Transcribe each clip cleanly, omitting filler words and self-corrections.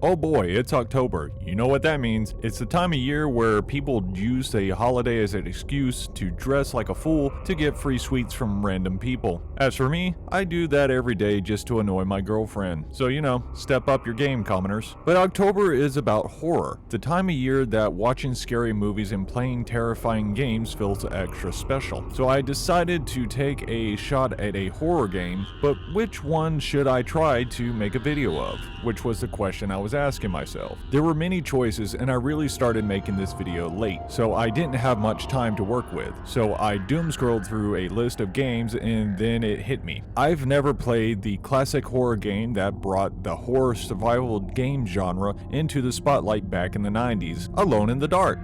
Oh boy, it's October. You know what that means. It's the time of year where people use a holiday as an excuse to dress like a fool to get free sweets from random people. As for me, I do that every day just to annoy my girlfriend. So step up your game, commoners. But October is about horror, the time of year that watching scary movies and playing terrifying games feels extra special. So I decided to take a shot at a horror game, but which one should I try to make a video of? Which was the question I was asking myself. There were many choices and I really started making this video late, so I didn't have much time to work with. So I doom scrolled through a list of games and then it hit me. I've never played the classic horror game that brought the horror survival game genre into the spotlight back in the 90s, Alone in the Dark.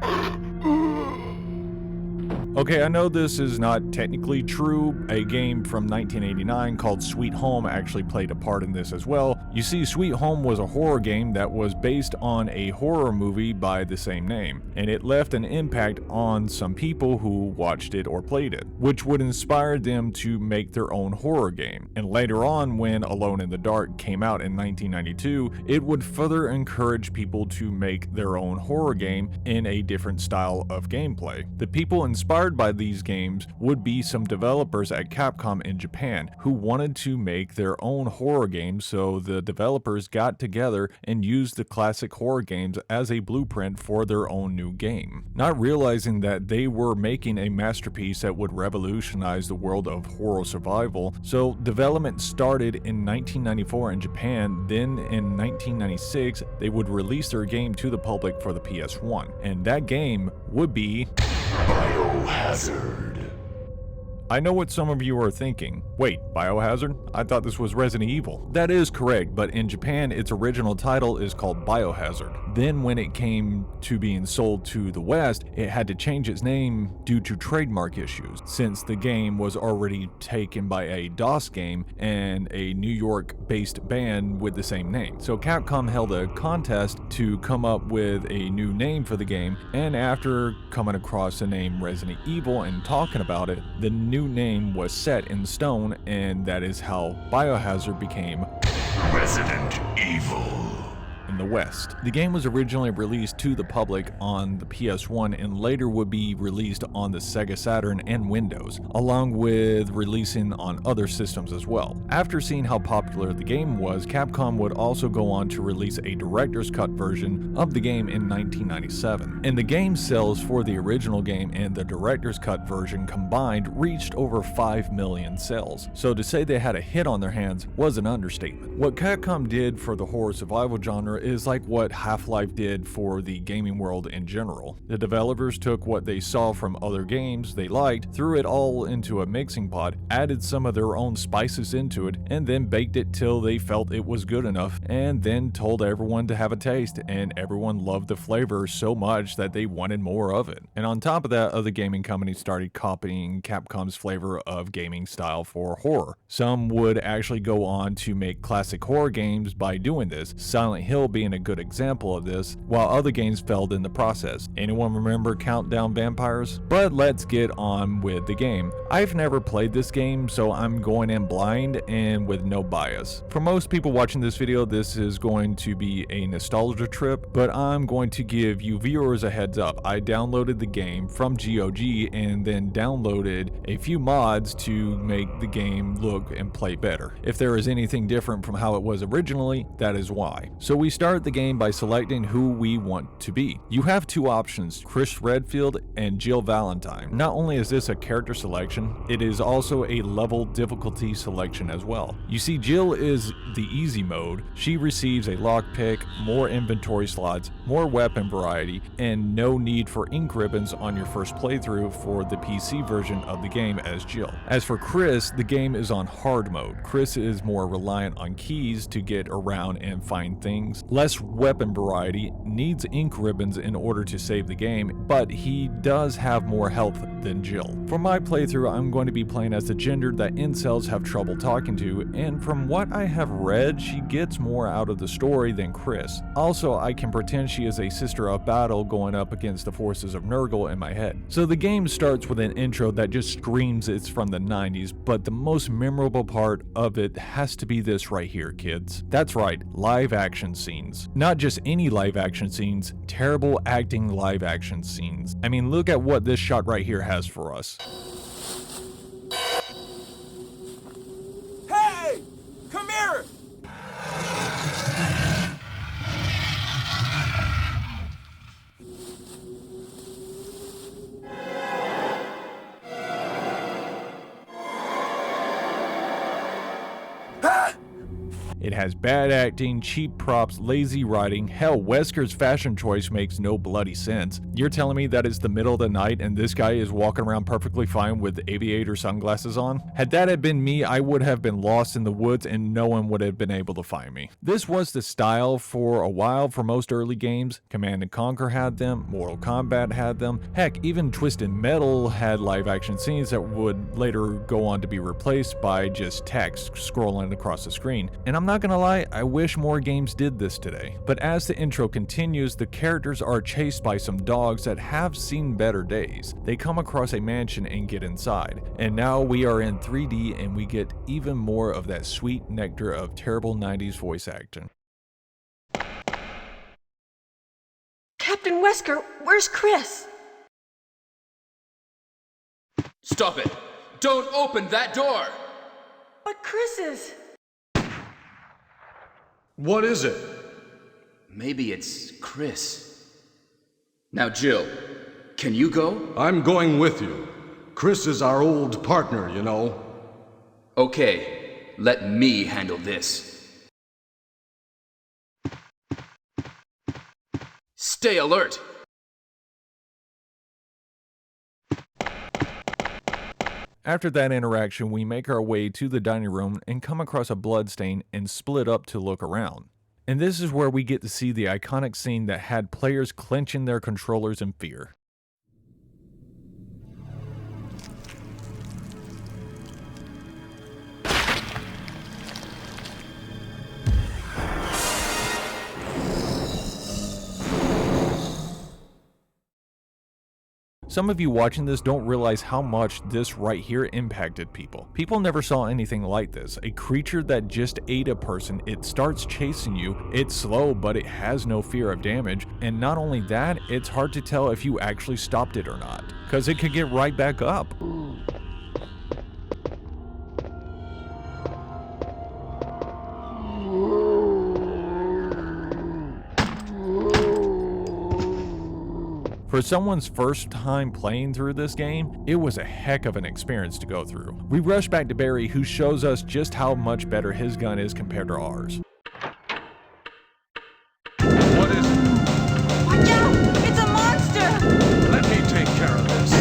Okay, I know this is not technically true. A game from 1989 called Sweet Home actually played a part in this as well. You see, Sweet Home was a horror game that was based on a horror movie by the same name, and it left an impact on some people who watched it or played it, which would inspire them to make their own horror game. And later on, when Alone in the Dark came out in 1992, it would further encourage people to make their own horror game in a different style of gameplay. The people inspired by these games would be some developers at Capcom in Japan who wanted to make their own horror games, so the developers got together and used the classic horror games as a blueprint for their own new game, not realizing that they were making a masterpiece that would revolutionize the world of horror survival. So development started in 1994 in Japan, then in 1996 they would release their game to the public for the PS1, and that game would be Biohazard. I know what some of you are thinking. Wait, Biohazard? I thought this was Resident Evil. That is correct, but in Japan its original title is called Biohazard. Then when it came to being sold to the West, it had to change its name due to trademark issues, since the game was already taken by a DOS game and a New York-based band with the same name. So Capcom held a contest to come up with a new name for the game, and after coming across the name Resident Evil and talking about it, the new name was set in stone, and that is how Biohazard became Resident Evil in the West. The game was originally released to the public on the PS1 and later would be released on the Sega Saturn and Windows, along with releasing on other systems as well. After seeing how popular the game was, Capcom would also go on to release a director's cut version of the game in 1997. And the game sales for the original game and the director's cut version combined reached over 5 million sales. So to say they had a hit on their hands was an understatement. What Capcom did for the horror survival genre is like what Half-Life did for the gaming world in general. The developers took what they saw from other games they liked, threw it all into a mixing pot, added some of their own spices into it, and then baked it till they felt it was good enough, and then told everyone to have a taste, and everyone loved the flavor so much that they wanted more of it. And on top of that, other gaming companies started copying Capcom's flavor of gaming style for horror. Some would actually go on to make classic horror games by doing this, Silent Hill being a good example of this, while other games failed in the process. Anyone remember Countdown Vampires? But let's get on with the game. I've never played this game, so I'm going in blind and with no bias. For most people watching this video, this is going to be a nostalgia trip, but I'm going to give you viewers a heads up. I downloaded the game from GOG and then downloaded a few mods to make the game look and play better. If there is anything different from how it was originally, that is why. So we start the game by selecting who we want to be. You have two options, Chris Redfield and Jill Valentine. Not only is this a character selection, it is also a level difficulty selection as well. You see, Jill is the easy mode. She receives a lockpick, more inventory slots, more weapon variety, and no need for ink ribbons on your first playthrough for the PC version of the game as Jill. As for Chris, the game is on hard mode. Chris is more reliant on keys to get around and find things, less weapon variety, needs ink ribbons in order to save the game, but he does have more health than Jill. For my playthrough, I'm going to be playing as the gender that incels have trouble talking to, and from what I have read, she gets more out of the story than Chris. Also, I can pretend she is a sister of battle going up against the forces of Nurgle in my head. So the game starts with an intro that just screams it's from the 90s, but the most memorable part of it has to be this right here, kids. That's right, live action scene. scenes. Not just any live action scenes, terrible acting live action scenes. I mean, look at what this shot right here has for us. Hey! Come here! It has bad acting, cheap props, lazy writing. Hell, Wesker's fashion choice makes no bloody sense. You're telling me that it's the middle of the night and this guy is walking around perfectly fine with aviator sunglasses on? Had that had been me, I would have been lost in the woods and no one would have been able to find me. This was the style for a while for most early games. Command & Conquer had them, Mortal Kombat had them. Heck, even Twisted Metal had live action scenes that would later go on to be replaced by just text scrolling across the screen. And I'm not gonna lie, I wish more games did this today. But as the intro continues, the characters are chased by some dogs that have seen better days. They come across a mansion and get inside. And now we are in 3D and we get even more of that sweet nectar of terrible 90s voice acting. Captain Wesker, where's Chris? Stop it! Don't open that door! But Chris is... What is it? Maybe it's Chris. Now, Jill, can you go? I'm going with you. Chris is our old partner, you know. Okay, let me handle this. Stay alert! After that interaction, we make our way to the dining room and come across a bloodstain and split up to look around. And this is where we get to see the iconic scene that had players clenching their controllers in fear. Some of you watching this don't realize how much this right here impacted people. People never saw anything like this. A creature that just ate a person, it starts chasing you. It's slow, but it has no fear of damage. And not only that, it's hard to tell if you actually stopped it or not, because it could get right back up. For someone's first time playing through this game, it was a heck of an experience to go through. We rush back to Barry, who shows us just how much better his gun is compared to ours. What is it? Watch out! It's a monster! Let me take care of this.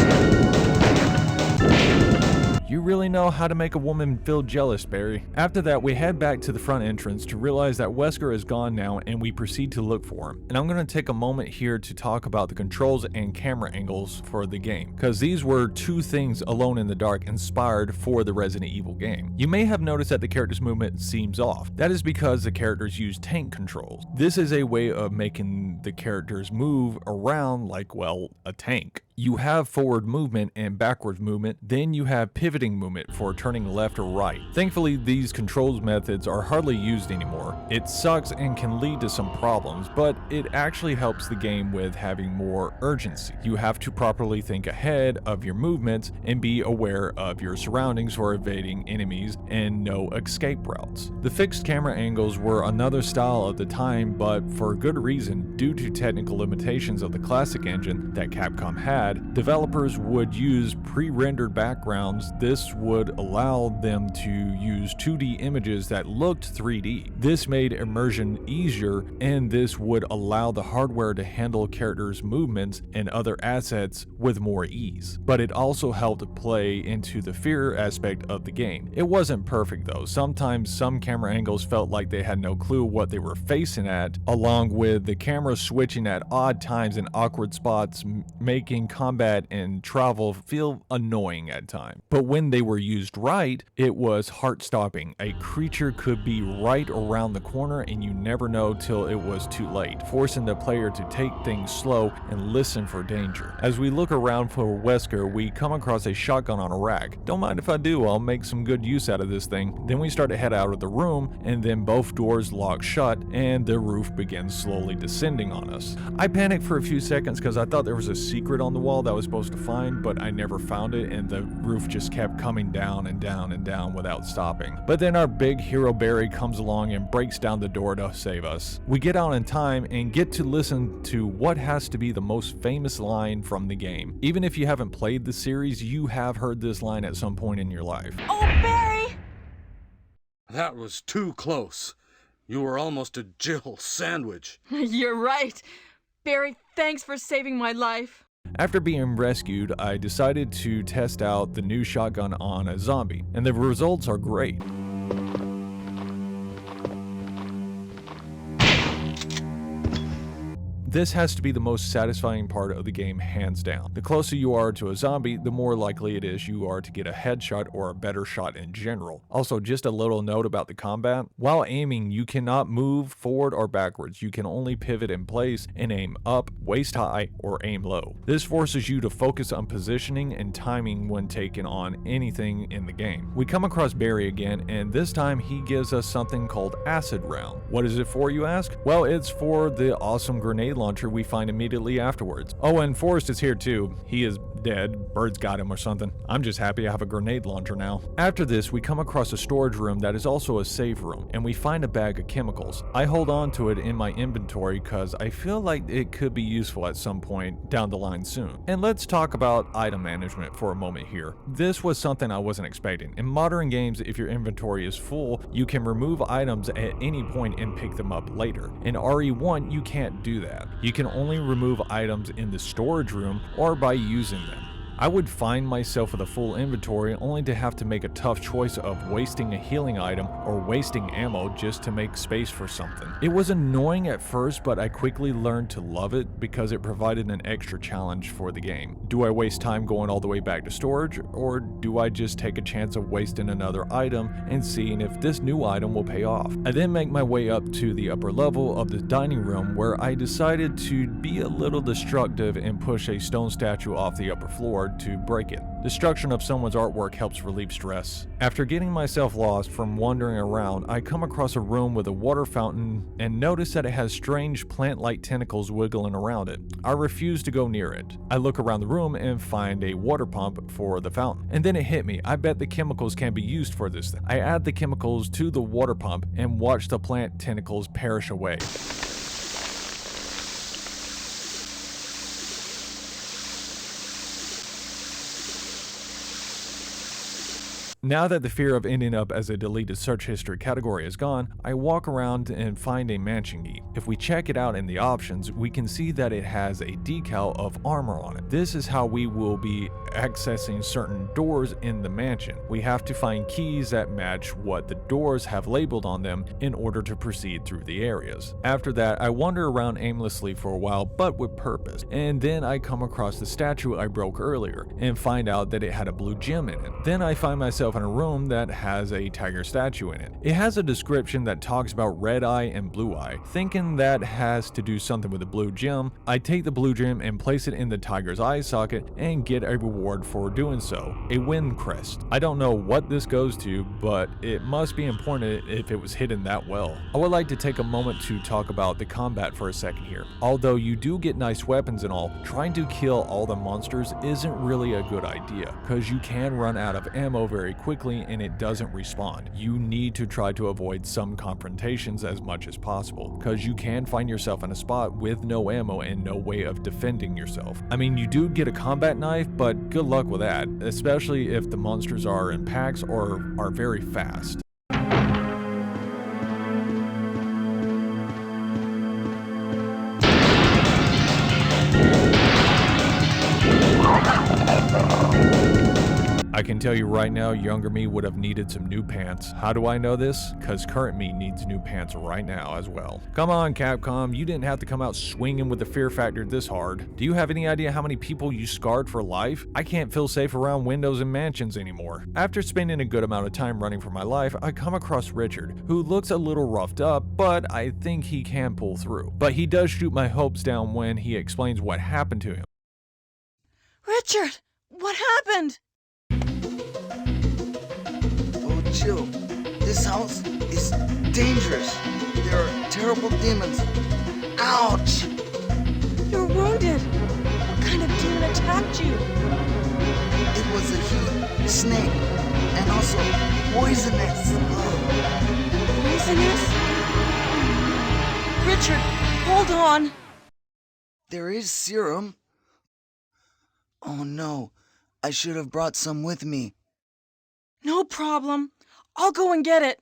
You really know how to make a woman feel jealous, Barry. After that, we head back to the front entrance to realize that Wesker is gone now, and we proceed to look for him. And I'm going to take a moment here to talk about the controls and camera angles for the game, because these were two things Alone in the Dark inspired for the Resident Evil game. You may have noticed that the character's movement seems off. That is because the characters use tank controls. This is a way of making the characters move around like, well, a tank. You have forward movement and backwards movement, then you have pivoting movement for turning left or right. Thankfully, these controls methods are hardly used anymore. It sucks and can lead to some problems, but it actually helps the game with having more urgency. You have to properly think ahead of your movements and be aware of your surroundings for evading enemies and no escape routes. The fixed camera angles were another style of the time, but for good reason. Due to technical limitations of the classic engine that Capcom had, developers would use pre-rendered backgrounds. This would allow them to use 2D images that looked 3D. This made immersion easier, and this would allow the hardware to handle characters' movements and other assets with more ease. But it also helped play into the fear aspect of the game. It wasn't perfect though. Sometimes some camera angles felt like they had no clue what they were facing at, along with the camera switching at odd times in awkward spots, making combat and travel feel annoying at times. But when they were used right, it was heart-stopping. A creature could be right around the corner and you never know till it was too late, forcing the player to take things slow and listen for danger. As we look around for Wesker, we come across a shotgun on a rack. Don't mind if I do, I'll make some good use out of this thing. Then we start to head out of the room, and then both doors lock shut and the roof begins slowly descending on us. I panicked for a few seconds because I thought there was a secret on the wall that I was supposed to find, but I never found it, and the roof just kept coming down and down and down without stopping. But then our big hero Barry comes along and breaks down the door to save us. We get out in time and get to listen to what has to be the most famous line from the game. Even if you haven't played the series, you have heard this line at some point in your life. Oh, Barry! That was too close. You were almost a Jill sandwich. You're right. Barry, thanks for saving my life. After being rescued, I decided to test out the new shotgun on a zombie, and the results are great. This has to be the most satisfying part of the game, hands down. The closer you are to a zombie, the more likely it is you are to get a headshot or a better shot in general. Also, just a little note about the combat. While aiming, you cannot move forward or backwards. You can only pivot in place and aim up, waist high, or aim low. This forces you to focus on positioning and timing when taking on anything in the game. We come across Barry again, and this time he gives us something called Acid Round. What is it for, you ask? Well, it's for the awesome grenade launcher we find immediately afterwards. Oh, and Forrest is here too. He is dead. Birds got him or something. I'm just happy I have a grenade launcher now. After this, we come across a storage room that is also a save room, and we find a bag of chemicals. I hold on to it in my inventory because I feel like it could be useful at some point down the line soon. And let's talk about item management for a moment here. This was something I wasn't expecting. In modern games, if your inventory is full, you can remove items at any point and pick them up later. In RE1, you can't do that. You can only remove items in the storage room or by using them. I would find myself with a full inventory only to have to make a tough choice of wasting a healing item or wasting ammo just to make space for something. It was annoying at first, but I quickly learned to love it because it provided an extra challenge for the game. Do I waste time going all the way back to storage, or do I just take a chance of wasting another item and seeing if this new item will pay off? I then make my way up to the upper level of the dining room, where I decided to be a little destructive and push a stone statue off the upper floor to break it. Destruction of someone's artwork helps relieve stress. After getting myself lost from wandering around, I come across a room with a water fountain and notice that it has strange plant-like tentacles wiggling around it. I refuse to go near it. I look around the room and find a water pump for the fountain. And then it hit me. I bet the chemicals can be used for this thing. I add the chemicals to the water pump and watch the plant tentacles perish away. Now that the fear of ending up as a deleted search history category is gone, I walk around and find a mansion key. If we check it out in the options, we can see that it has a decal of armor on it. This is how we will be accessing certain doors in the mansion. We have to find keys that match what the doors have labeled on them in order to proceed through the areas. After that, I wander around aimlessly for a while, but with purpose. And then I come across the statue I broke earlier and find out that it had a blue gem in it. Then I find myself in a room that has a tiger statue in it. It has a description that talks about red eye and blue eye. Thinking that has to do something with the blue gem, I take the blue gem and place it in the tiger's eye socket and get a reward for doing so, a wind crest. I don't know what this goes to, but it must be important if it was hidden that well. I would like to take a moment to talk about the combat for a second here. Although you do get nice weapons and all, trying to kill all the monsters isn't really a good idea, because you can run out of ammo very quickly and it doesn't respawn. You need to try to avoid some confrontations as much as possible, because you can find yourself in a spot with no ammo and no way of defending yourself. I mean, you do get a combat knife, but good luck with that, especially if the monsters are in packs or are very fast. I I can tell you right now, younger me would have needed some new pants. How do I know this? Cause current me needs new pants right now as well. Come on, Capcom, you didn't have to come out swinging with the fear factor this hard. Do you have any idea how many people you scarred for life? I can't feel safe around windows and mansions anymore. After spending a good amount of time running for my life, I come across Richard, who looks a little roughed up, but I think he can pull through. But he does shoot my hopes down when he explains what happened to him. Richard, what happened? Oh, Jill, this house is dangerous. There are terrible demons. Ouch! You're wounded. What kind of demon attacked you? It was a huge snake and also poisonous. Poisonous? Richard, hold on. There is serum. Oh no, I should have brought some with me. No problem. I'll go and get it.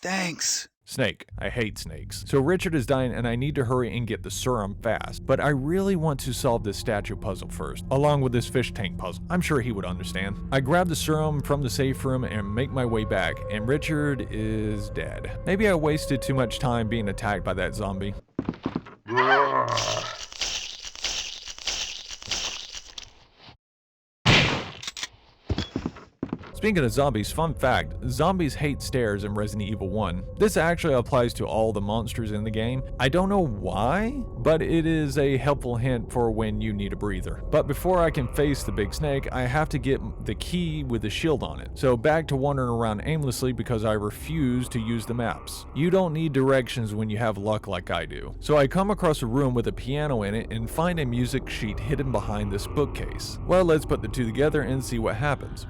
Thanks. Snake. I hate snakes. So Richard is dying and I need to hurry and get the serum fast. But I really want to solve this statue puzzle first, along with this fish tank puzzle. I'm sure he would understand. I grab the serum from the safe room and make my way back, and Richard is dead. Maybe I wasted too much time being attacked by that zombie. Speaking of zombies, fun fact, zombies hate stairs in Resident Evil 1. This actually applies to all the monsters in the game. I don't know why, but it is a helpful hint for when you need a breather. But before I can face the big snake, I have to get the key with the shield on it. So back to wandering around aimlessly because I refuse to use the maps. You don't need directions when you have luck like I do. So I come across a room with a piano in it and find a music sheet hidden behind this bookcase. Well, let's put the two together and see what happens.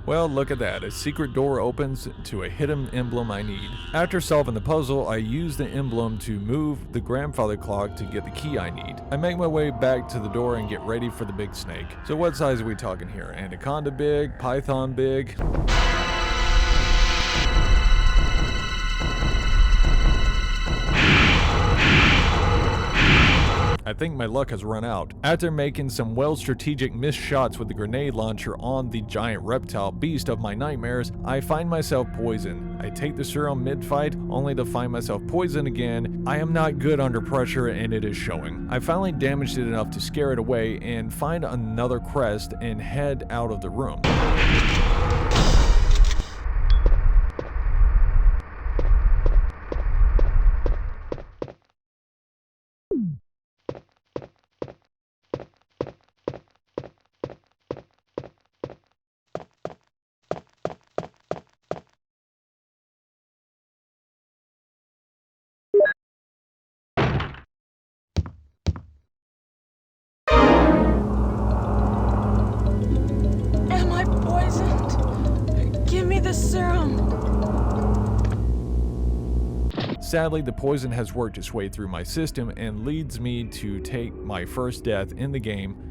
Well, look at that. A secret door opens to a hidden emblem I need. After solving the puzzle, I use the emblem to move the grandfather clock to get the key I need. I make my way back to the door and get ready for the big snake. So what size are we talking here? Anaconda big? Python big? I think my luck has run out. After making some well-strategic missed shots with the grenade launcher on the giant reptile beast of my nightmares, I find myself poisoned. I take the serum mid-fight, only to find myself poisoned again. I am not good under pressure and it is showing. I finally damaged it enough to scare it away and find another crest and head out of the room. Am I poisoned? Give me the serum. Sadly, the poison has worked its way through my system and leads me to take my first death in the game.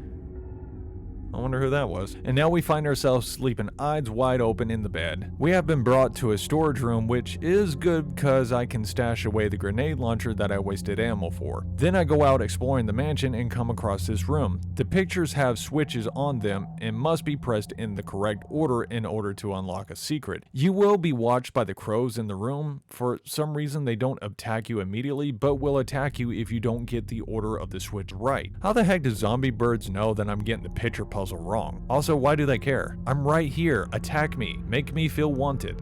I wonder who that was. And now we find ourselves sleeping eyes wide open in the bed. We have been brought to a storage room, which is good because I can stash away the grenade launcher that I wasted ammo for. Then I go out exploring the mansion and come across this room. The pictures have switches on them and must be pressed in the correct order in order to unlock a secret. You will be watched by the crows in the room. For some reason, they don't attack you immediately, but will attack you if you don't get the order of the switch right. How the heck do zombie birds know that I'm getting the picture puzzle wrong? Also, why do they care? I'm right here. Attack me. Make me feel wanted.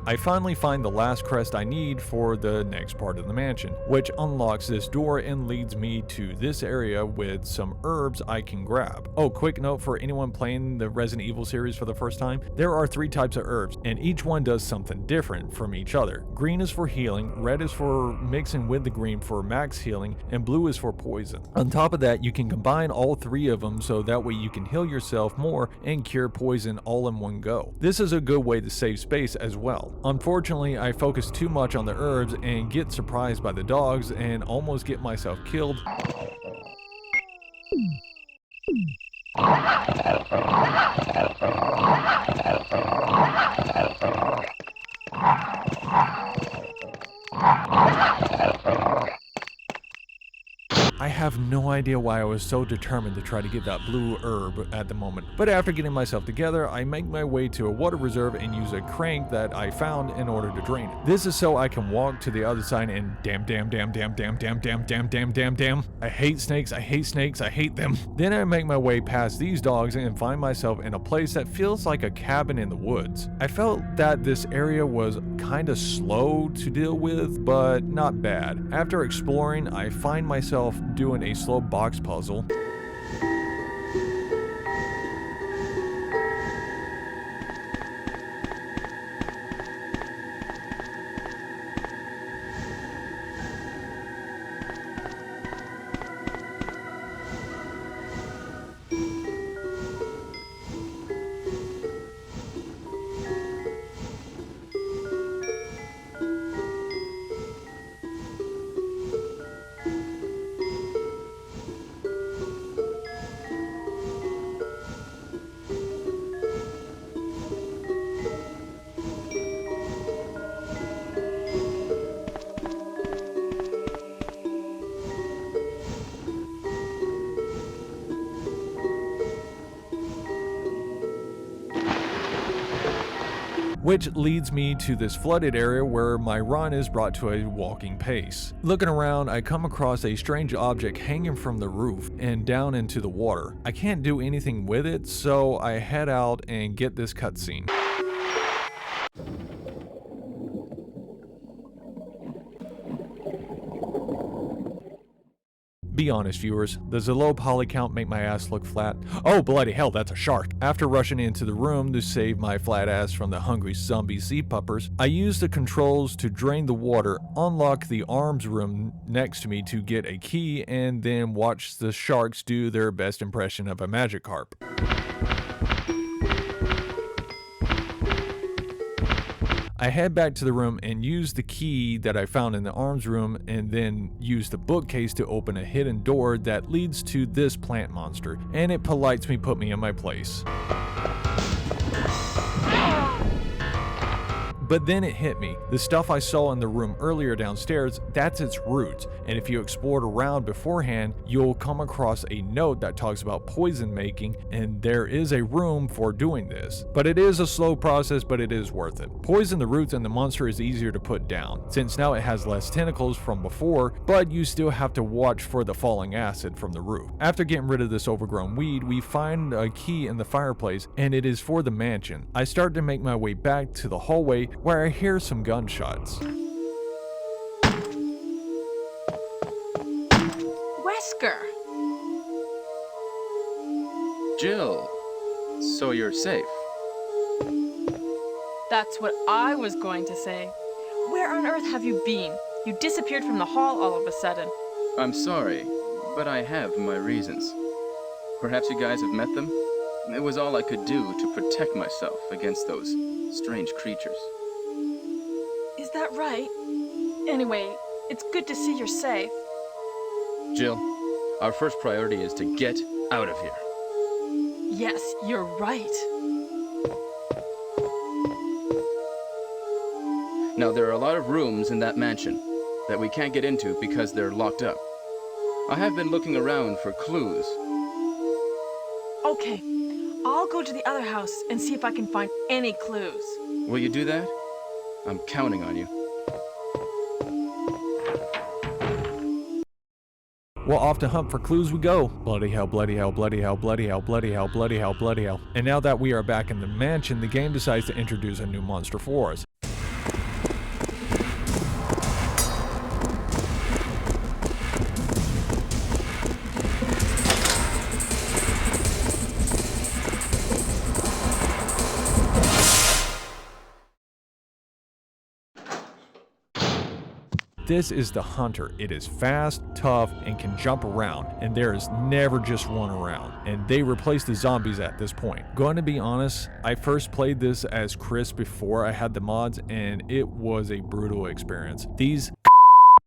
I finally find the last crest I need for the next part of the mansion, which unlocks this door and leads me to this area with some herbs I can grab. Oh, quick note for anyone playing the Resident Evil series for the first time, there are 3 types of herbs, and each one does something different from each other. Green is for healing, red is for mixing with the green for max healing, and blue is for poison. On top of that, you can combine all 3 of them so that way you can heal yourself more and cure poison all in one go. This is a good way to save space as well. Unfortunately, I focus too much on the herbs and get surprised by the dogs and almost get myself killed. I have no idea why I was so determined to try to get that blue herb at the moment, but after getting myself together, I make my way to a water reserve and use a crank that I found in order to drain it. This is so I can walk to the other side and damn. I hate snakes, I hate them. Then I make my way past these dogs and find myself in a place that feels like a cabin in the woods. I felt that this area was kinda slow to deal with, but not bad. After exploring, I find myself doing a slow box puzzle. Which leads me to this flooded area where my run is brought to a walking pace. Looking around, I come across a strange object hanging from the roof and down into the water. I can't do anything with it, so I head out and get this cutscene. Be honest, viewers, does the low poly count make my ass look flat? Oh bloody hell, that's a shark! After rushing into the room to save my flat ass from the hungry zombie sea puppers, I use the controls to drain the water, unlock the arms room next to me to get a key, and then watch the sharks do their best impression of a Magikarp. I head back to the room and use the key that I found in the arms room and then use the bookcase to open a hidden door that leads to this plant monster, and it put me in my place. But then it hit me. The stuff I saw in the room earlier downstairs, that's its roots, and if you explored around beforehand, you'll come across a note that talks about poison making, and there is a room for doing this. But it is a slow process, but it is worth it. Poison the roots and the monster is easier to put down, since now it has less tentacles from before, but you still have to watch for the falling acid from the roof. After getting rid of this overgrown weed, we find a key in the fireplace, and it is for the mansion. I start to make my way back to the hallway where I hear some gunshots. Wesker! Jill, so you're safe. That's what I was going to say. Where on earth have you been? You disappeared from the hall all of a sudden. I'm sorry, but I have my reasons. Perhaps you guys have met them? It was all I could do to protect myself against those strange creatures. Is that right? Anyway, it's good to see you're safe. Jill, our first priority is to get out of here. Yes, you're right. Now, there are a lot of rooms in that mansion that we can't get into because they're locked up. I have been looking around for clues. Okay, I'll go to the other house and see if I can find any clues. Will you do that? I'm counting on you. Well, off to hunt for clues we go. Bloody hell, bloody hell, bloody hell, bloody hell, bloody hell, bloody hell, bloody hell. And now that we are back in the mansion, the game decides to introduce a new monster for us. This is the Hunter. It is fast, tough, and can jump around, and there is never just one around. And they replaced the zombies at this point. Going to be honest, I first played this as Chris before I had the mods, and it was a brutal experience. These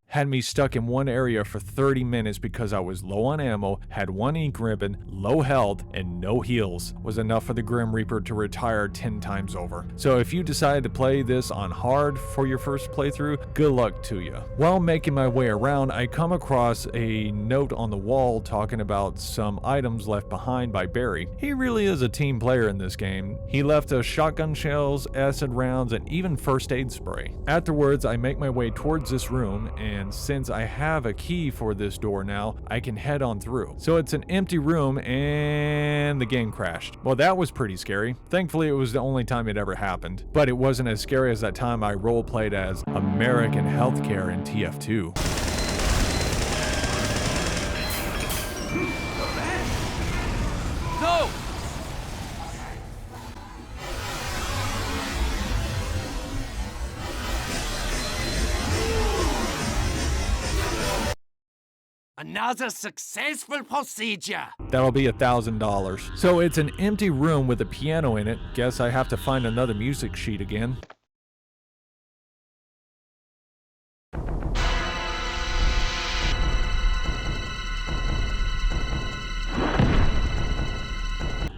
had me stuck in one area for 30 minutes because I was low on ammo, had one ink ribbon, low health, and no heals. Was enough for the Grim Reaper to retire 10 times over. So if you decide to play this on hard for your first playthrough, good luck to you. While making my way around, I come across a note on the wall talking about some items left behind by Barry. He really is a team player in this game. He left us shotgun shells, acid rounds, and even first aid spray. Afterwards, I make my way towards this room, and since I have a key for this door now, I can head on through. So it's an empty room and the game crashed. Well, that was pretty scary. Thankfully, it was the only time it ever happened. But it wasn't as scary as that time I roleplayed as American Healthcare in TF2. No! Another successful procedure. That'll be $1,000. So it's an empty room with a piano in it. Guess I have to find another music sheet again.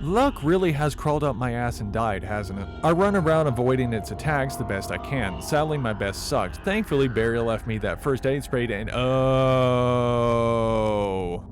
Luck really has crawled up my ass and died, hasn't it? I run around avoiding its attacks the best I can. Sadly, my best sucks. Thankfully, Barry left me that first aid spray and oh,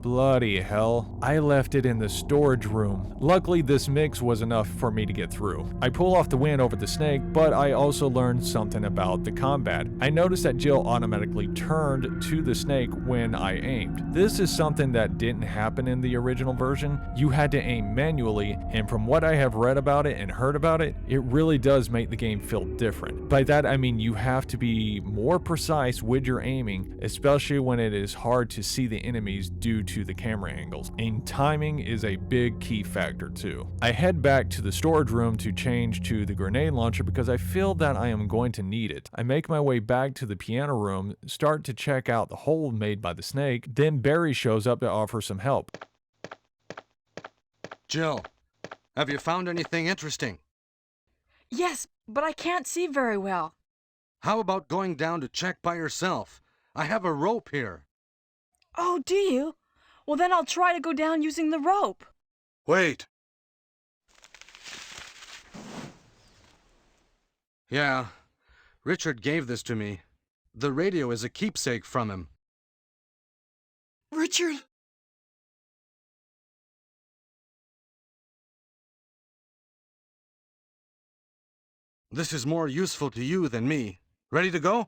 bloody hell. I left it in the storage room. Luckily, this mix was enough for me to get through. I pull off the wind over the snake, but I also learned something about the combat. I noticed that Jill automatically turned to the snake when I aimed. This is something that didn't happen in the original version. You had to aim manually, and from what I have read about it and heard about it, it really does make the game feel different. By that I mean you have to be more precise with your aiming, especially when it is hard to see the enemies due to the camera angles. And timing is a big key factor too. I head back to the storage room to change to the grenade launcher because I feel that I am going to need it. I make my way back to the piano room, start to check out the hole made by the snake, then Barry shows up to offer some help. Jill, have you found anything interesting? Yes, but I can't see very well. How about going down to check by yourself? I have a rope here. Oh, do you? Well, then I'll try to go down using the rope. Wait. Yeah, Richard gave this to me. The radio is a keepsake from him. Richard? This is more useful to you than me. Ready to go?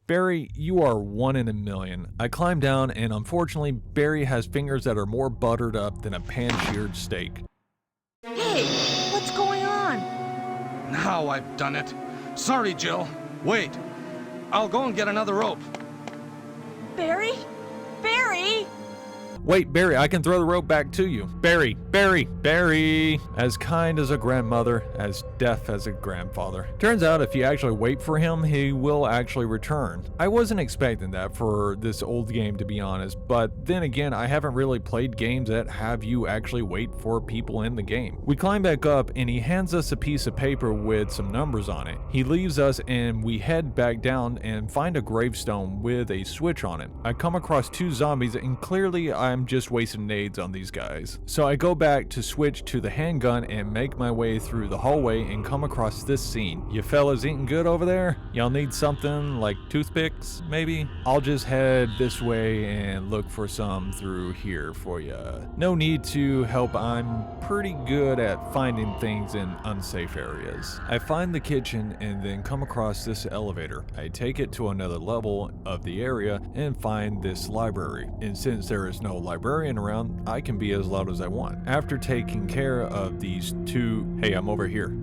Barry, you are one in a million. I climb down, and unfortunately, Barry has fingers that are more buttered up than a pan-seared steak. Hey, what's going on? Now I've done it. Sorry, Jill. Wait. I'll go and get another rope. Barry? Barry? Wait, Barry, I can throw the rope back to you. Barry, Barry, Barry. As kind as a grandmother, as deaf as a grandfather. Turns out if you actually wait for him, he will actually return. I wasn't expecting that for this old game, to be honest, but then again, I haven't really played games that have you actually wait for people in the game. We climb back up and he hands us a piece of paper with some numbers on it. He leaves us and we head back down and find a gravestone with a switch on it. I come across two zombies and clearly I'm just wasting nades on these guys. So I go back to switch to the handgun and make my way through the hallway and come across this scene. You fellas eating good over there? Y'all need something like toothpicks, maybe? I'll just head this way and look for some through here for ya. No need to help, I'm pretty good at finding things in unsafe areas. I find the kitchen and then come across this elevator. I take it to another level of the area and find this library. And since there is no librarian around, I can be as loud as I want. After taking care of these two, hey, I'm over here.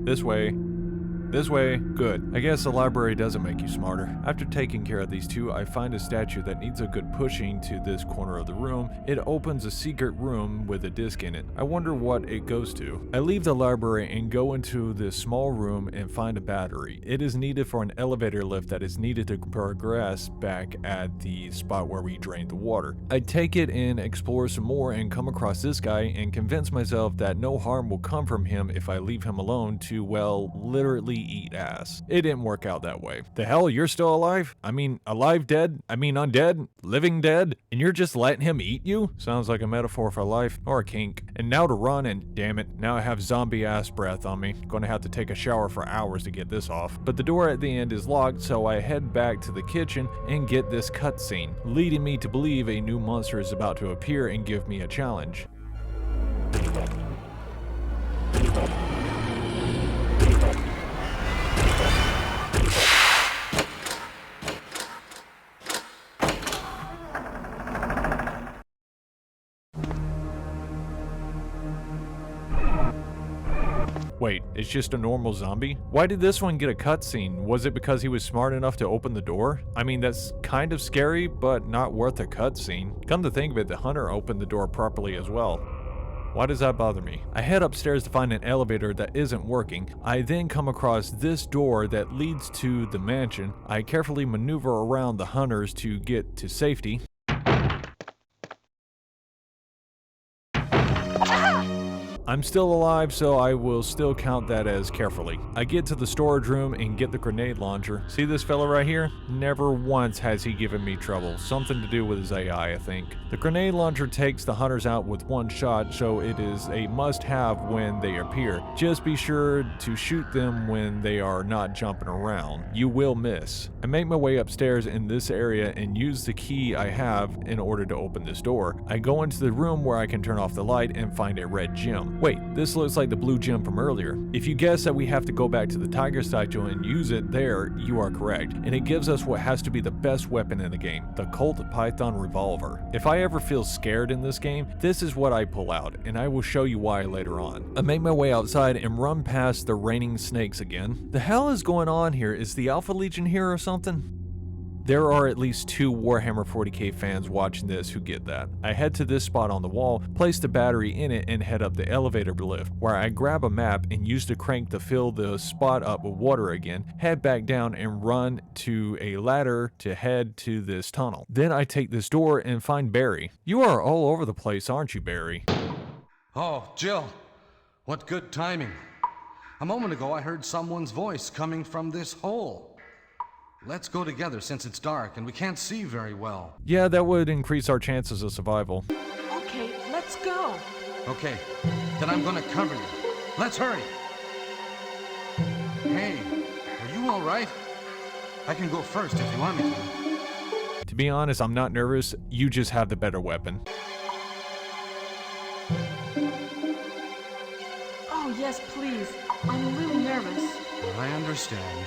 This way. This way? Good. I guess the library doesn't make you smarter. After taking care of these two, I find a statue that needs a good pushing to this corner of the room. It opens a secret room with a disc in it. I wonder what it goes to. I leave the library and go into this small room and find a battery. It is needed for an elevator lift that is needed to progress back at the spot where we drained the water. I take it and explore some more and come across this guy and convince myself that no harm will come from him if I leave him alone to, well, literally eat ass. It didn't work out that way. The hell, you're still alive? I mean, alive dead? I mean, undead? Living dead? And you're just letting him eat you? Sounds like a metaphor for life, or a kink. And now to run, and damn it, now I have zombie ass breath on me. Gonna have to take a shower for hours to get this off. But the door at the end is locked, so I head back to the kitchen and get this cutscene, leading me to believe a new monster is about to appear and give me a challenge. Wait, it's just a normal zombie? Why did this one get a cutscene? Was it because he was smart enough to open the door? I mean, that's kind of scary, but not worth a cutscene. Come to think of it, the hunter opened the door properly as well. Why does that bother me? I head upstairs to find an elevator that isn't working. I then come across this door that leads to the mansion. I carefully maneuver around the hunters to get to safety. I'm still alive, so I will still count that as carefully. I get to the storage room and get the grenade launcher. See this fella right here? Never once has he given me trouble. Something to do with his AI, I think. The grenade launcher takes the hunters out with one shot, so it is a must-have when they appear. Just be sure to shoot them when they are not jumping around. You will miss. I make my way upstairs in this area and use the key I have in order to open this door. I go into the room where I can turn off the light and find a red gem. Wait, this looks like the blue gem from earlier. If you guess that we have to go back to the tiger statue and use it there, you are correct. And it gives us what has to be the best weapon in the game, the Colt Python revolver. If I ever feel scared in this game, this is what I pull out, and I will show you why later on. I make my way outside and run past the raining snakes again. The hell is going on here? Is the Alpha Legion here or something? There are at least 2 Warhammer 40k fans watching this who get that. I head to this spot on the wall, place the battery in it, and head up the elevator lift, where I grab a map and use the crank to fill the spot up with water again, head back down and run to a ladder to head to this tunnel. Then I take this door and find Barry. You are all over the place, aren't you, Barry? Oh, Jill, what good timing. A moment ago I heard someone's voice coming from this hole. Let's go together since it's dark and we can't see very well. Yeah, that would increase our chances of survival. Okay, let's go. Okay, then I'm gonna cover you. Let's hurry. Hey, are you all right? I can go first if you want me to. To be honest, I'm not nervous. You just have the better weapon. Oh, yes, please. I'm a little nervous. I understand.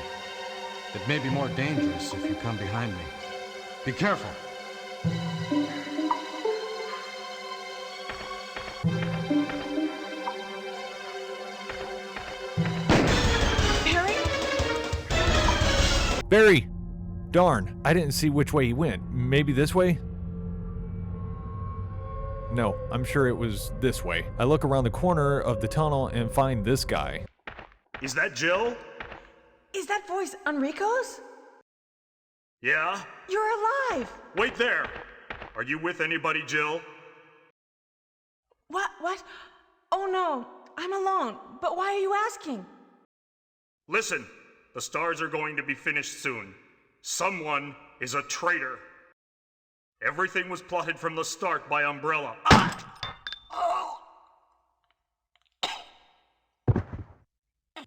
It may be more dangerous if you come behind me. Be careful. Barry? Barry! Darn, I didn't see which way he went. Maybe this way? No, I'm sure it was this way. I look around the corner of the tunnel and find this guy. Is that Jill? Is that voice Enrico's? Yeah? You're alive! Wait there! Are you with anybody, Jill? What? Oh no, I'm alone. But why are you asking? Listen, the stars are going to be finished soon. Someone is a traitor. Everything was plotted from the start by Umbrella.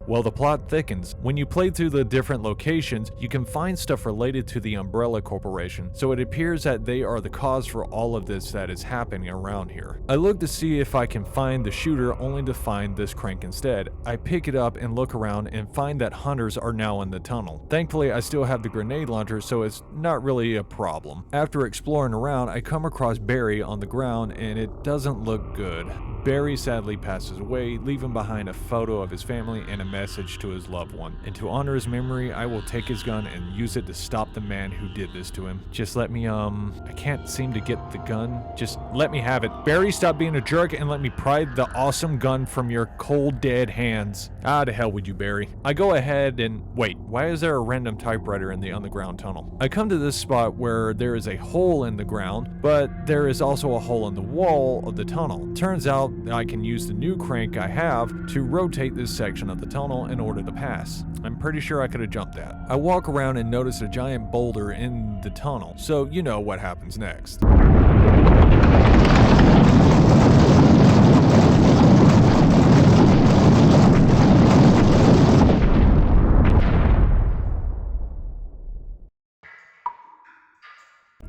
Well, the plot thickens. When you play through the different locations, you can find stuff related to the Umbrella Corporation, so it appears that they are the cause for all of this that is happening around here. I look to see if I can find the shooter, only to find this crank instead. I pick it up and look around and find that hunters are now in the tunnel. Thankfully, I still have the grenade launcher, so it's not really a problem. After exploring around, I come across Barry on the ground, and it doesn't look good. Barry sadly passes away, leaving behind a photo of his family and a message to his loved one. And to honor his memory, I will take his gun and use it to stop the man who did this to him. Just let me, I can't seem to get the gun. Just let me have it. Barry, stop being a jerk and let me pry the awesome gun from your cold, dead hands. Ah, to hell with you, Barry. I go ahead and wait, why is there a random typewriter in the underground tunnel? I come to this spot where there is a hole in the ground, but there is also a hole in the wall of the tunnel. Turns out I can use the new crank I have to rotate this section of the tunnel in order to pass. I'm pretty sure I could have jumped that. I walk around and notice a giant boulder in the tunnel, so you know what happens next.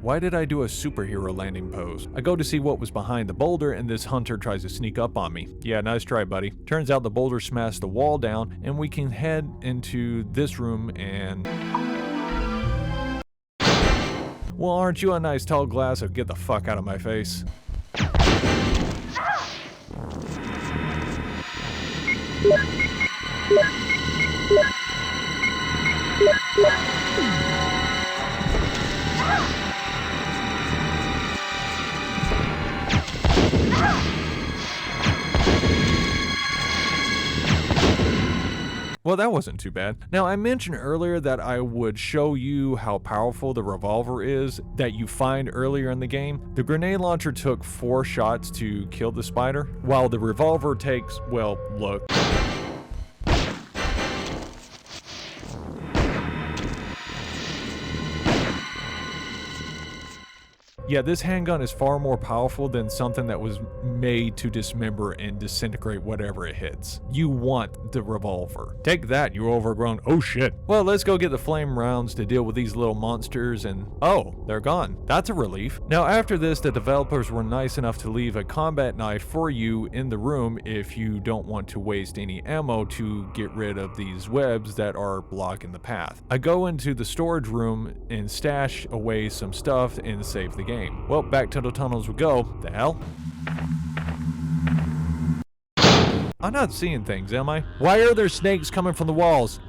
Why did I do a superhero landing pose? I go to see what was behind the boulder and this hunter tries to sneak up on me. Yeah, nice try, buddy. Turns out the boulder smashed the wall down and we can head into this room and... Well, aren't you a nice tall glass of get the fuck out of my face? Well, that wasn't too bad. Now, I mentioned earlier that I would show you how powerful the revolver is that you find earlier in the game. The grenade launcher took 4 shots to kill the spider, while the revolver takes, well, look. Yeah, this handgun is far more powerful than something that was made to dismember and disintegrate whatever it hits. You want the revolver. Take that, you overgrown. Oh shit. Well, let's go get the flame rounds to deal with these little monsters and oh, they're gone. That's a relief. Now after this, the developers were nice enough to leave a combat knife for you in the room if you don't want to waste any ammo to get rid of these webs that are blocking the path. I go into the storage room and stash away some stuff and save the game. Well, back to the tunnels we go. The hell? I'm not seeing things, am I? Why are there snakes coming from the walls?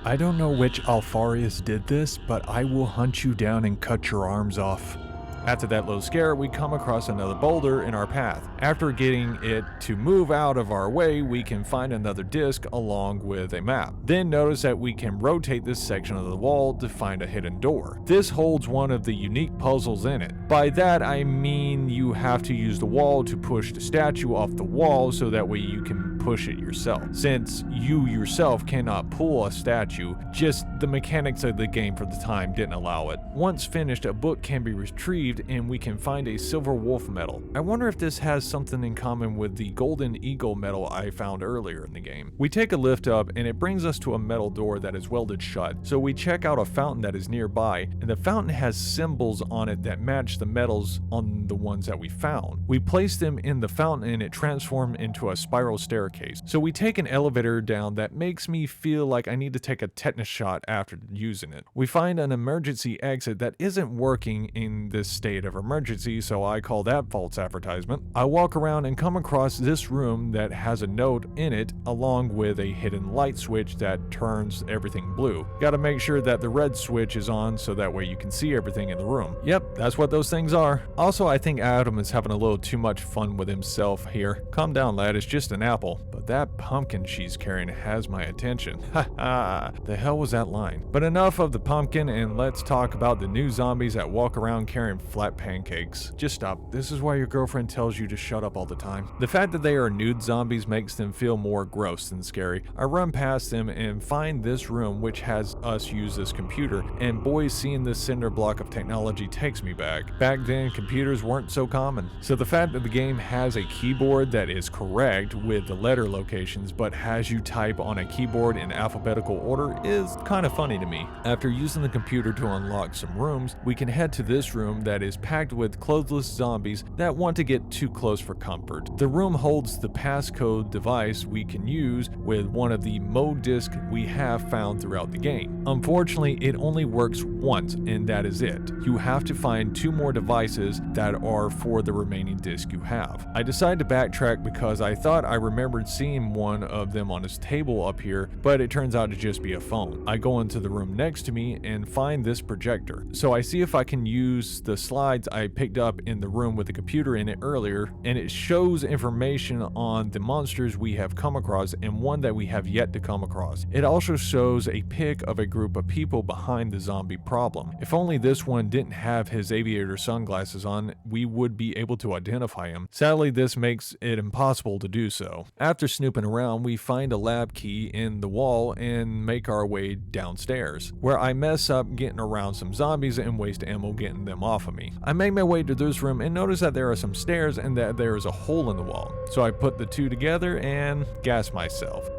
I don't know which Alfarius did this, but I will hunt you down and cut your arms off. After that little scare, we come across another boulder in our path. After getting it to move out of our way, we can find another disc along with a map. Then notice that we can rotate this section of the wall to find a hidden door. This holds one of the unique puzzles in it. By that I mean you have to use the wall to push the statue off the wall so that way you can push it yourself. Since you yourself cannot pull a statue, just the mechanics of the game for the time didn't allow it. Once finished, a book can be retrieved and we can find a silver wolf medal. I wonder if this has something in common with the golden eagle medal I found earlier in the game. We take a lift up and it brings us to a metal door that is welded shut, so we check out a fountain that is nearby, and the fountain has symbols on it that match the medals on the ones that we found. We place them in the fountain and it transformed into a spiral staircase. So we take an elevator down that makes me feel like I need to take a tetanus shot after using it. We find an emergency exit that isn't working in this state of emergency, so I call that false advertisement. I walk around and come across this room that has a note in it along with a hidden light switch that turns everything blue. Gotta make sure that the red switch is on so that way you can see everything in the room. Yep, that's what those things are. Also, I think Adam is having a little too much fun with himself here. Calm down, lad, it's just an apple. But that pumpkin she's carrying has my attention. Haha, the hell was that line? But enough of the pumpkin and let's talk about the new zombies that walk around carrying flat pancakes. Just stop. This is why your girlfriend tells you to shut up all the time. The fact that they are nude zombies makes them feel more gross than scary. I run past them and find this room which has us use this computer, and boy, seeing this cinder block of technology takes me back. Back then, computers weren't so common. So the fact that the game has a keyboard that is correct with the letter locations but has you type on a keyboard in alphabetical order is kind of funny to me. After using the computer to unlock some rooms, we can head to this room that is packed with clothless zombies that want to get too close for comfort. The room holds the passcode device we can use with one of the mode discs we have found throughout the game. Unfortunately, it only works once and that is it. You have to find 2 more devices that are for the remaining disc you have. I decided to backtrack because I thought I remembered remembered seeing one of them on his table up here, but it turns out to just be a phone. I go into the room next to me and find this projector. So I see if I can use the slides I picked up in the room with the computer in it earlier, and it shows information on the monsters we have come across and one that we have yet to come across. It also shows a pic of a group of people behind the zombie problem. If only this one didn't have his aviator sunglasses on, we would be able to identify him. Sadly, this makes it impossible to do so. After snooping around, we find a lab key in the wall and make our way downstairs, where I mess up getting around some zombies and waste ammo getting them off of me. I make my way to this room and notice that there are some stairs and that there is a hole in the wall. So I put the two together and gas myself.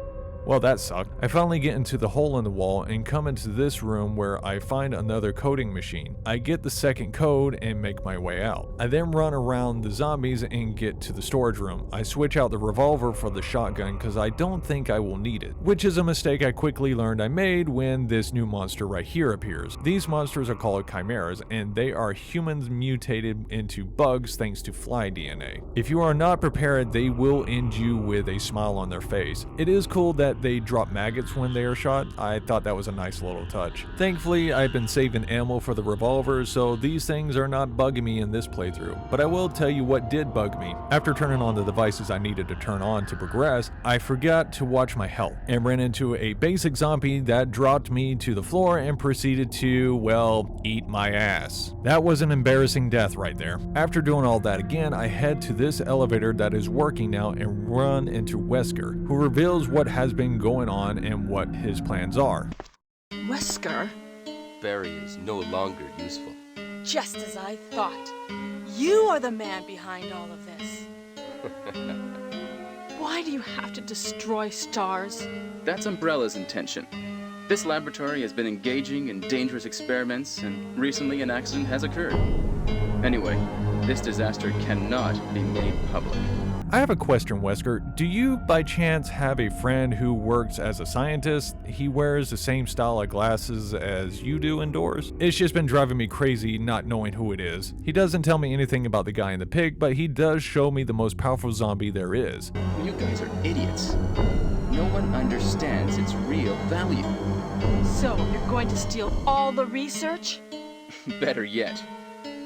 Well, that sucked. I finally get into the hole in the wall and come into this room where I find another coding machine. I get the second code and make my way out. I then run around the zombies and get to the storage room. I switch out the revolver for the shotgun because I don't think I will need it, which is a mistake I quickly learned I made when this new monster right here appears. These monsters are called chimeras, and they are humans mutated into bugs thanks to fly DNA. If you are not prepared, they will end you with a smile on their face. It is cool that they drop maggots when they are shot. I thought that was a nice little touch. Thankfully, I've been saving ammo for the revolver, so these things are not bugging me in this playthrough. But I will tell you what did bug me. After turning on the devices I needed to turn on to progress, I forgot to watch my health and ran into a basic zombie that dropped me to the floor and proceeded to, well, eat my ass. That was an embarrassing death right there. After doing all that again, I head to this elevator that is working now and run into Wesker, who reveals what has been going on and what his plans are. Wesker? Barry is no longer useful. Just as I thought. You are the man behind all of this. Why do you have to destroy stars? That's Umbrella's intention. This laboratory has been engaging in dangerous experiments, and recently an accident has occurred. Anyway, this disaster cannot be made public. I have a question, Wesker. Do you, by chance, have a friend who works as a scientist? He wears the same style of glasses as you do indoors? It's just been driving me crazy not knowing who it is. He doesn't tell me anything about the guy in the pig, but he does show me the most powerful zombie there is. You guys are idiots. No one understands its real value. So, you're going to steal all the research? Better yet,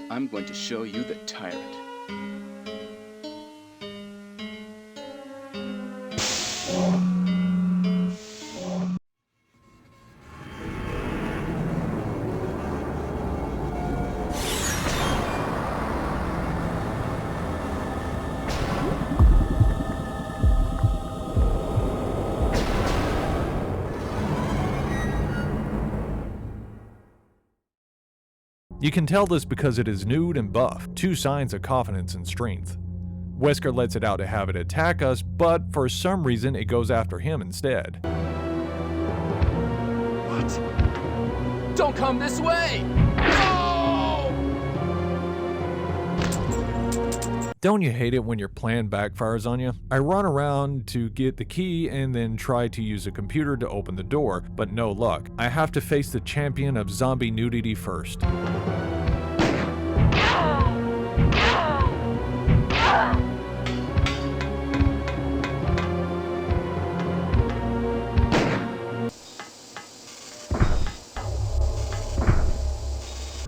I'm going to show you the tyrant. You can tell this because it is nude and buff, two signs of confidence and strength. Wesker lets it out to have it attack us, but for some reason it goes after him instead. What? Don't come this way! No! Don't you hate it when your plan backfires on you? I run around to get the key and then try to use a computer to open the door, but no luck. I have to face the champion of zombie nudity first.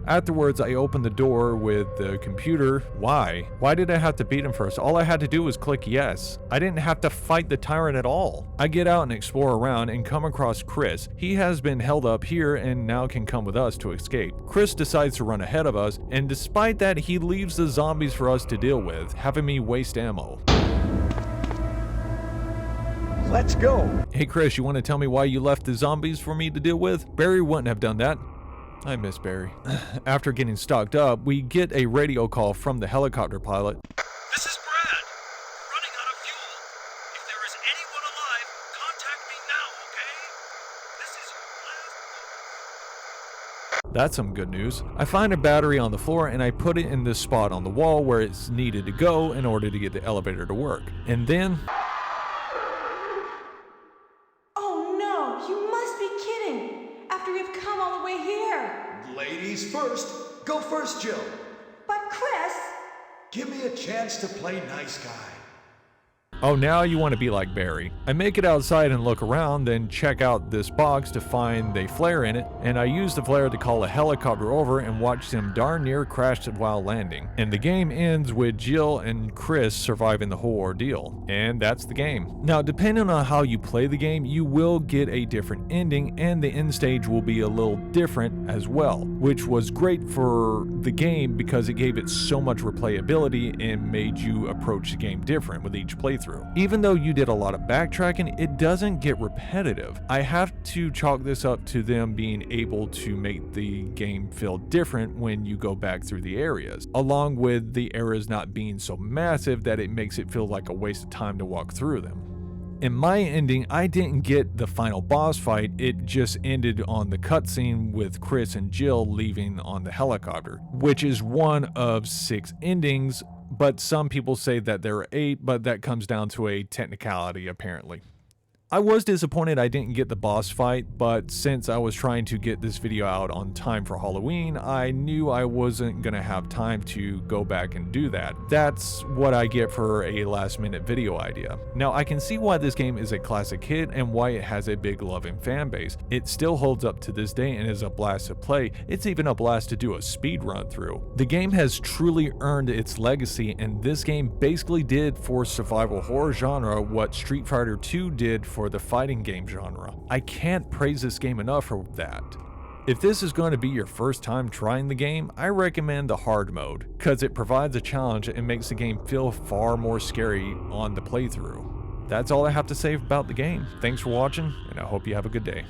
Afterwards, I opened the door with the computer. Why? Why did I have to beat him first? All I had to do was click yes. I didn't have to fight the tyrant at all. I get out and explore around and come across Chris. He has been held up here and now can come with us to escape. Chris decides to run ahead of us, and despite that, he leaves the zombies for us to deal with, having me waste ammo. Let's go. Hey Chris, you want to tell me why you left the zombies for me to deal with? Barry wouldn't have done that. I miss Barry. After getting stocked up, we get a radio call from the helicopter pilot. This is Brad. We're running out of fuel. If there is anyone alive, contact me now, okay? This is your last. That's some good news. I find a battery on the floor and I put it in this spot on the wall where it's needed to go in order to get the elevator to work. And then... Oh no, you must be kidding! After we've come all the way here! Ladies first. Go first, Jill. But Chris... Give me a chance to play nice guy. Oh, now you want to be like Barry. I make it outside and look around, then check out this box to find a flare in it, and I use the flare to call a helicopter over and watch them darn near crash while landing. And the game ends with Jill and Chris surviving the whole ordeal. And that's the game. Now, depending on how you play the game, you will get a different ending, and the end stage will be a little different as well, which was great for the game because it gave it so much replayability and made you approach the game different with each playthrough. Even though you did a lot of backtracking, it doesn't get repetitive. I have to chalk this up to them being able to make the game feel different when you go back through the areas, along with the areas not being so massive that it makes it feel like a waste of time to walk through them. In my ending, I didn't get the final boss fight, it just ended on the cutscene with Chris and Jill leaving on the helicopter, which is one of 6 endings, but some people say that there are 8, but that comes down to a technicality apparently. I was disappointed I didn't get the boss fight, but since I was trying to get this video out on time for Halloween, I knew I wasn't gonna have time to go back and do that. That's what I get for a last minute video idea. Now, I can see why this game is a classic hit and why it has a big loving fan base. It still holds up to this day and is a blast to play. It's even a blast to do a speed run through. The game has truly earned its legacy, and this game basically did for survival horror genre what Street Fighter 2 did for the fighting game genre. I can't praise this game enough for that. If this is going to be your first time trying the game, I recommend the hard mode, because it provides a challenge and makes the game feel far more scary on the playthrough. That's all I have to say about the game. Thanks for watching, and I hope you have a good day.